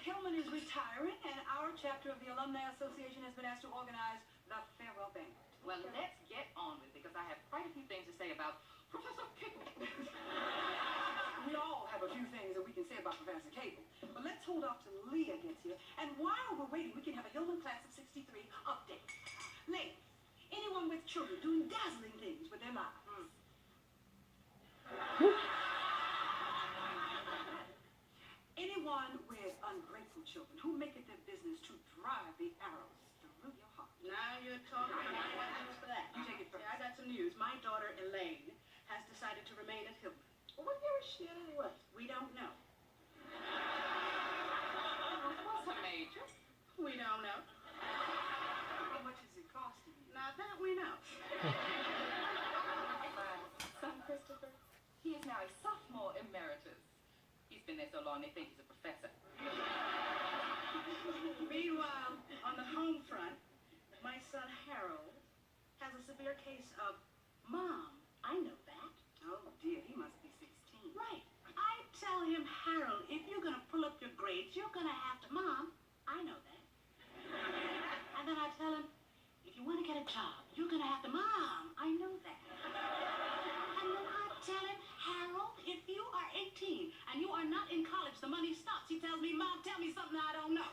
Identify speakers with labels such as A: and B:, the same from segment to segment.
A: Hillman is retiring, and our chapter of the Alumni Association has been asked to organize the farewell banquet.
B: Well, let's get on with it, because I have quite a few things to say about Professor Cable.
A: We all have a few things that we can say about Professor Cable, but let's hold off till Leah gets here. And while we're waiting, we can have a Hillman class of '63 update. Ladies, anyone with children doing dazzling things with their lives? Anyone with ungrateful children who make it their business to drive the arrows through your heart?
C: Now you're talking. I got news for that.
A: You take it first.
C: Yeah, I got some news. My daughter, Elaine, has decided to remain at Hillman.
B: Well, what year is she at anyway?
C: We don't know.
B: What's her major?
C: We don't know.
A: How much is it costing you?
C: Not that we know.
B: My son, Christopher, he is now a sophomore emeritus. He's been there so long they think he's a professor.
C: Meanwhile, on the home front, my son Harold has a severe case of Mom, I know that.
A: Oh dear, he must be 16.
C: Right. I tell him, Harold, if you're going to pull up your grades, you're going to have to, Mom, I know that. And then I tell him, if you want to get a job, you're going to have to, Mom, I know that. And then I tell him, Harold, if you are 18 and you are not in college, the money stops. He tells me, Mom, tell me something I don't know.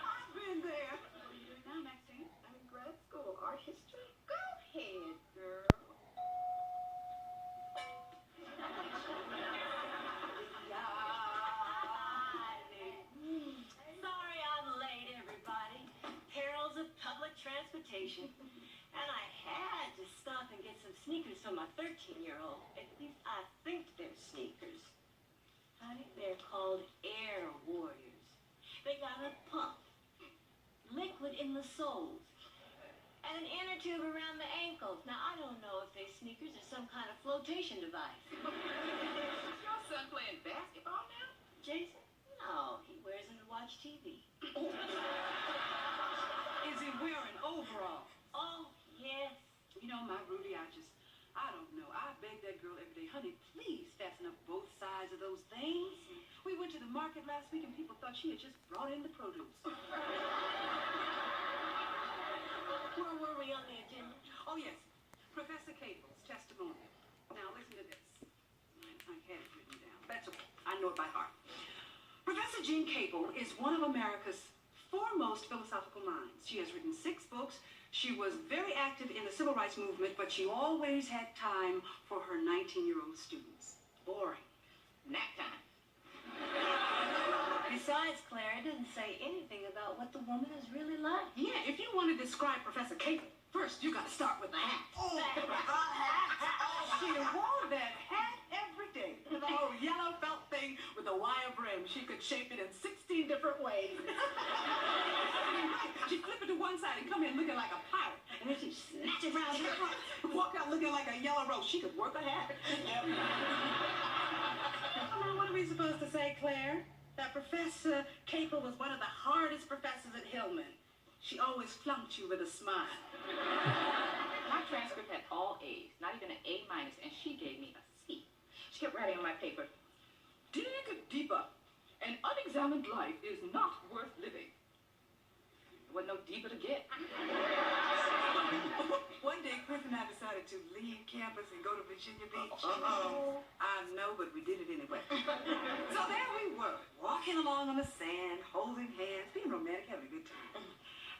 A: I've been there.
C: What are you doing now, Maxine?
B: I'm in grad school, art history. Go ahead, girl.
D: Sorry I'm late, everybody. Perils of public transportation. And I had to stop and get some sneakers for my 13-year-old. At least I think they're sneakers. Honey, they're called Air Warriors. They got a pump, liquid in the soles, and an inner tube around the ankles. Now, I don't know if they're sneakers or some kind of flotation device.
B: Is your son playing basketball now?
D: Jason? No, he wears them to watch TV.
A: Is he wearing overalls?
D: Oh, yes.
A: You know, my Rudy, I don't know. I beg that girl every day, honey, please fasten up both sides of those things. We went to the market last week and people thought she had just brought in the produce.
D: Where were we on the agenda?
A: Oh, yes. Professor Cable's testimonial. Now, listen to this. I had it written down. That's okay. I know it by heart. Professor Jean Cable is one of America's foremost philosophical minds. She has written 6 books. She was very active in the civil rights movement, but she always had time for her 19-year-old students.
B: Boring. Nap time.
D: Besides, Claire, it didn't say anything about what the woman is really like.
A: Yeah, if you want to describe Professor Cable, first you got to start with the hat. Oh, she wore that hat every day. The old yellow felt thing with a wire brim. She could shape it in 16 different ways. She'd flip it to one side and come in looking like a pirate. And then she'd snatch it around and walk out looking like a yellow rose. She could work a hat. Now, what are we supposed to say, Claire? That Professor Cable was one of the hardest professors at Hillman. She always flunked you with a smile.
B: My transcript had all A's, not even an A-, and she gave me a C. She kept writing on my paper, dig deeper. An unexamined life is not worth living. There wasn't no deeper to get.
A: One day, Chris and I decided to leave campus and go to Virginia Beach. I know, but we did it anyway. So there we were, walking along on the sand, holding hands, being romantic, having a good time.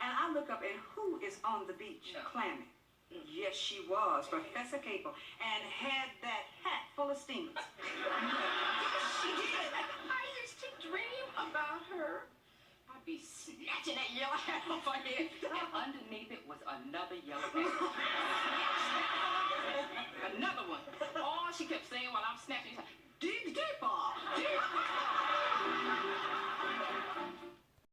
A: And I look up, and who is on the beach clamming? Yes, she was, Professor Cable, and had that hat full of steamers.
B: She did. I used to dream about her. I'd be snatching that yellow hat off her head, and underneath it was another yellow hat.